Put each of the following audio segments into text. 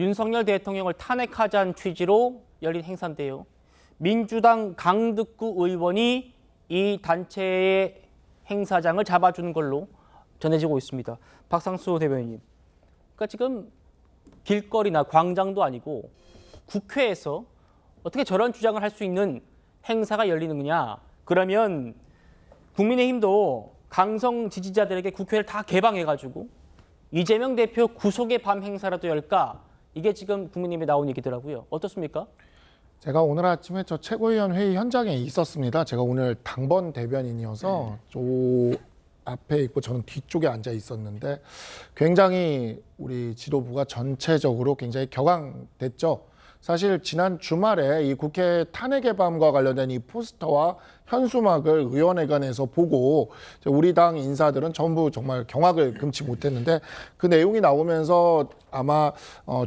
윤석열 대통령을 탄핵하자는 취지로 열린 행사인데요. 민주당 강득구 의원이 이 단체의 행사장을 잡아주는 걸로 전해지고 있습니다. 박상수 대변인님, 그러니까 지금 길거리나 광장도 아니고 국회에서 어떻게 저런 주장을 할 수 있는 행사가 열리느냐? 그러면 국민의힘도 강성 지지자들에게 국회를 다 개방해가지고 이재명 대표 구속의 밤 행사라도 열까? 이게 지금 국민의힘에 나온 얘기더라고요. 어떻습니까? 제가 오늘 아침에 저 최고위원 회의 현장에 있었습니다. 제가 오늘 당번 대변인이어서 저 앞에 있고 저는 뒤쪽에 앉아 있었는데 굉장히 우리 지도부가 전체적으로 굉장히 격앙됐죠. 사실 지난 주말에 이 국회 탄핵의 밤과 관련된 이 포스터와 현수막을 의원회관에서 보고 우리 당 인사들은 전부 정말 경악을 금치 못했는데 그 내용이 나오면서 아마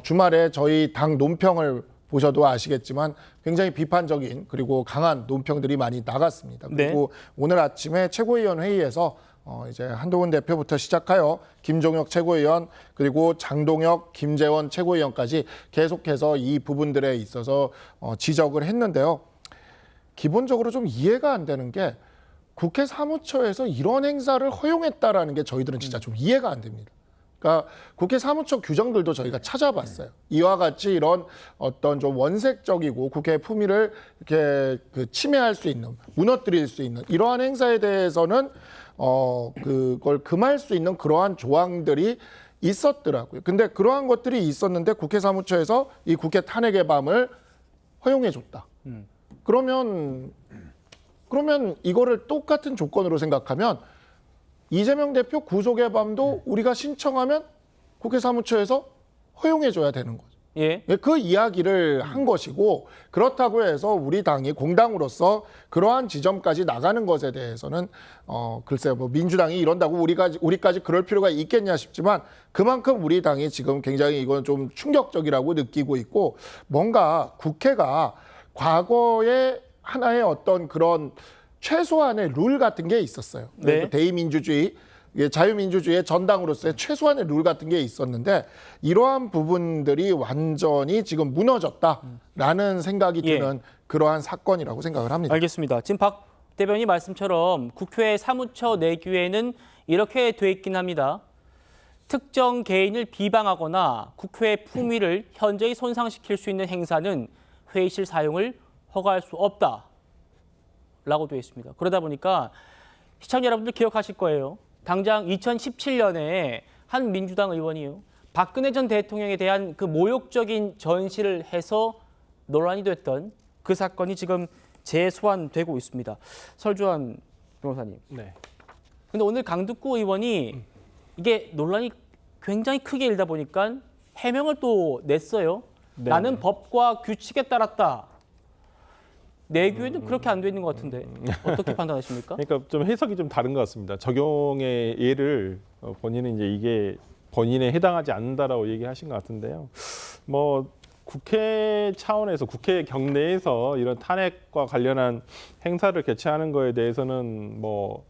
주말에 저희 당 논평을 보셔도 아시겠지만 굉장히 비판적인 그리고 강한 논평들이 많이 나갔습니다. 그리고 네. 오늘 아침에 최고위원 회의에서 이제 한동훈 대표부터 시작하여 김종혁 최고위원 그리고 장동혁, 김재원 최고위원까지 계속해서 이 부분들에 있어서 지적을 했는데요. 기본적으로 좀 이해가 안 되는 게 국회 사무처에서 이런 행사를 허용했다라는 게 저희들은 진짜 좀 이해가 안 됩니다. 그러니까 국회 사무처 규정들도 저희가 찾아봤어요. 이와 같이 이런 어떤 좀 원색적이고 국회의 품위를 이렇게 침해할 수 있는, 무너뜨릴 수 있는 이러한 행사에 대해서는 그걸 금할 수 있는 그러한 조항들이 있었더라고요. 근데 그러한 것들이 있었는데 국회 사무처에서 이 국회 탄핵의 밤을 허용해 줬다. 그러면 이거를 똑같은 조건으로 생각하면 이재명 대표 구속의 밤도 우리가 신청하면 국회 사무처에서 허용해 줘야 되는 거죠. 예. 그 이야기를 한 것이고 그렇다고 해서 우리 당이 공당으로서 그러한 지점까지 나가는 것에 대해서는 글쎄요, 뭐 민주당이 이런다고 우리까지 그럴 필요가 있겠냐 싶지만 그만큼 우리 당이 지금 굉장히 이건 좀 충격적이라고 느끼고 있고 뭔가 국회가 과거에 하나의 어떤 그런 최소한의 룰 같은 게 있었어요. 네. 대의민주주의, 자유민주주의의 전당으로서의 최소한의 룰 같은 게 있었는데 이러한 부분들이 완전히 지금 무너졌다라는 생각이 드는 그러한 사건이라고 생각을 합니다. 알겠습니다. 지금 박 대변인 말씀처럼 국회 사무처 내규에는 이렇게 돼 있긴 합니다. 특정 개인을 비방하거나 국회의 품위를 현저히 손상시킬 수 있는 행사는 회의실 사용을 허가할 수 없다. 라고 되어 있습니다. 그러다 보니까 시청자 여러분들 기억하실 거예요. 당장 2017년에 한 민주당 의원이요. 박근혜 전 대통령에 대한 그 모욕적인 전시를 해서 논란이 됐던 그 사건이 지금 재소환되고 있습니다. 설주환 변호사님. 네. 근데 오늘 강득구 의원이 이게 논란이 굉장히 크게 일다 보니까 해명을 또 냈어요. 네. 나는 법과 규칙에 따랐다. 내규에는 그렇게 안 돼 있는 것 같은데 어떻게 판단하십니까? 그러니까 좀 해석이 좀 다른 것 같습니다. 적용의 예를 본인은 이제 이게 본인에 해당하지 않는다라고 얘기하신 것 같은데요. 뭐 국회 차원에서 국회 경내에서 이런 탄핵과 관련한 행사를 개최하는 거에 대해서는 뭐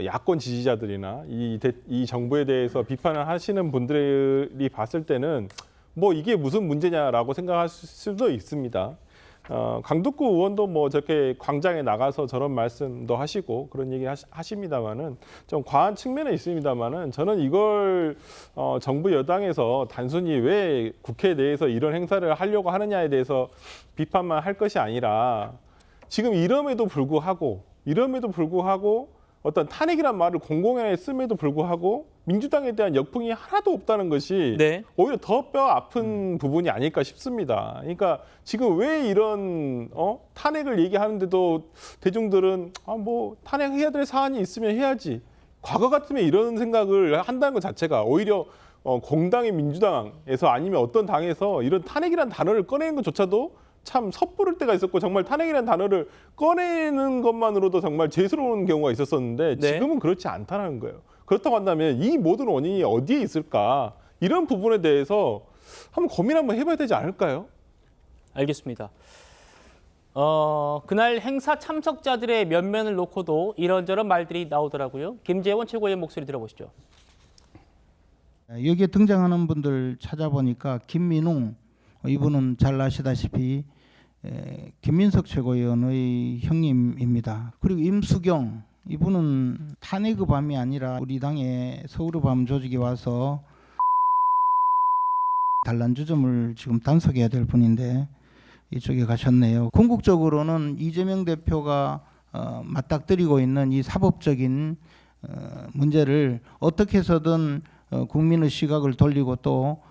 야권 지지자들이나 이 정부에 대해서 비판을 하시는 분들이 봤을 때는 뭐 이게 무슨 문제냐라고 생각할 수도 있습니다. 강득구 의원도 뭐 저렇게 광장에 나가서 저런 말씀도 하시고 그런 얘기 하십니다만은 좀 과한 측면에 있습니다만은 저는 이걸 정부 여당에서 단순히 왜 국회 내에서 이런 행사를 하려고 하느냐에 대해서 비판만 할 것이 아니라 지금 이럼에도 불구하고 어떤 탄핵이란 말을 공공연하게 씀에도 불구하고 민주당에 대한 역풍이 하나도 없다는 것이 네. 오히려 더 뼈 아픈 부분이 아닐까 싶습니다. 그러니까 지금 왜 이런 탄핵을 얘기하는데도 대중들은 뭐 탄핵해야 될 사안이 있으면 해야지. 과거 같으면 이런 생각을 한다는 것 자체가 오히려 공당의 민주당에서 아니면 어떤 당에서 이런 탄핵이라는 단어를 꺼내는 것조차도 참 섣부를 때가 있었고 정말 탄핵이라는 단어를 꺼내는 것만으로도 정말 죄스러운 경우가 있었었는데 지금은 그렇지 않다는 거예요. 그렇다고 한다면 이 모든 원인이 어디에 있을까? 이런 부분에 대해서 한번 고민 한번 해봐야 되지 않을까요? 알겠습니다. 그날 행사 참석자들의 면면을 놓고도 이런저런 말들이 나오더라고요. 김재원 최고위원 목소리 들어보시죠. 여기에 등장하는 분들 찾아보니까 김민웅 이분은 잘 아시다시피 김민석 최고위원의 형님입니다. 그리고 임수경 이분은 탄핵의 밤이 아니라 우리 당의 서울의 밤 조직에 와서 단란주점을 지금 단속해야 될 분인데 이쪽에 가셨네요. 궁극적으로는 이재명 대표가 맞닥뜨리고 있는 이 사법적인 문제를 어떻게 해서든 국민의 시각을 돌리고 또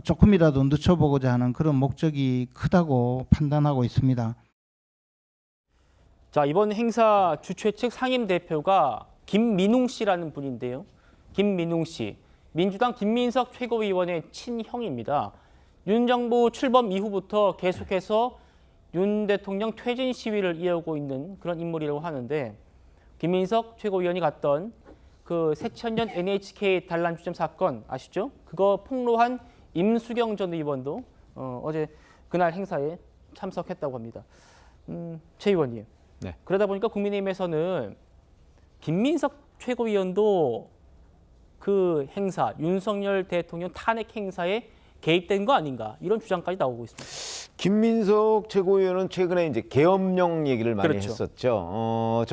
조금이라도 늦춰보고자 하는 그런 목적이 크다고 판단하고 있습니다. 자, 이번 행사 주최 측 상임 대표가 김민웅 씨라는 분인데요. 김민웅 씨, 민주당 김민석 최고위원의 친형입니다. 윤 정부 출범 이후부터 계속해서 윤 대통령 퇴진 시위를 이어오고 있는 그런 인물이라고 하는데, 김민석 최고위원이 갔던 그 새천년 NHK 단란주점 사건 아시죠? 그거 폭로한 임수경 전 의원도 어제 그날 행사에 참석했다고 합니다. 최 의원님, 네. 그러다 보니까 국민의힘에서는 김민석 최고위원도 그 행사, 윤석열 대통령 탄핵 행사에 개입된 거 아닌가, 이런 주장까지 나오고 있습니다. 김민석 최고위원은 최근에 이제 계엄령 얘기를 많이 그렇죠. 했었죠.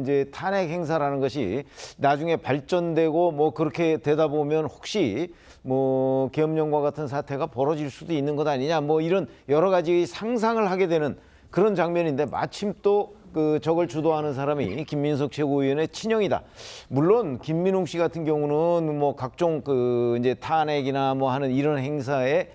이제 탄핵 행사라는 것이 나중에 발전되고 뭐 그렇게 되다 보면 혹시 뭐 계엄령과 같은 사태가 벌어질 수도 있는 것 아니냐, 뭐 이런 여러 가지 상상을 하게 되는 그런 장면인데, 마침 또 저걸 주도하는 사람이 김민석 최고위원의 친형이다. 물론 김민웅 씨 같은 경우는 뭐 각종 이제 탄핵이나 뭐 하는 이런 행사에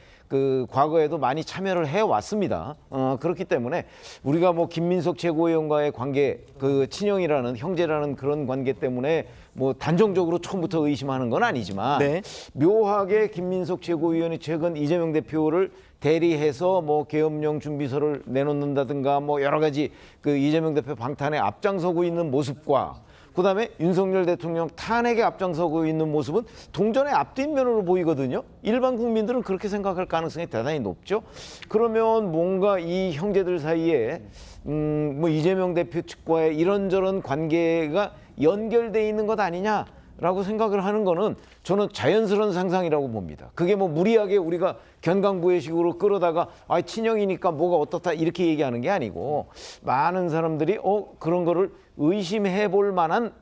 과거에도 많이 참여를 해 왔습니다. 그렇기 때문에 우리가 뭐 김민석 최고위원과의 관계, 친형이라는, 형제라는 그런 관계 때문에 뭐 단정적으로 처음부터 의심하는 건 아니지만, 네. 묘하게 김민석 최고위원이 최근 이재명 대표를 대리해서 뭐 계엄령 준비서를 내놓는다든가 뭐 여러 가지 이재명 대표 방탄에 앞장서고 있는 모습과, 그다음에 윤석열 대통령 탄핵에 앞장서고 있는 모습은 동전의 앞뒷면으로 보이거든요. 일반 국민들은 그렇게 생각할 가능성이 대단히 높죠. 그러면 뭔가 이 형제들 사이에 뭐 이재명 대표 측과의 이런저런 관계가 연결돼 있는 것 아니냐라고 생각을 하는 거는 저는 자연스러운 상상이라고 봅니다. 그게 뭐 무리하게 우리가 견강부회식으로 끌어다가 친형이니까 뭐가 어떻다 이렇게 얘기하는 게 아니고, 많은 사람들이 그런 거를 의심해 볼 만한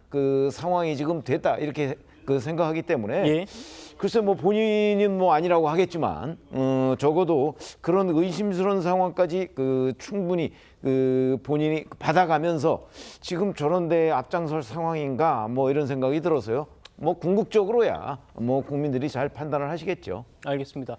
상황이 지금 됐다 이렇게 생각하기 때문에, 예. 글쎄 뭐 본인은 뭐 아니라고 하겠지만 적어도 그런 의심스러운 상황까지 충분히 본인이 받아가면서 지금 저런 데 앞장설 상황인가 뭐 이런 생각이 들어서요. 뭐 궁극적으로야 뭐 국민들이 잘 판단을 하시겠죠. 알겠습니다.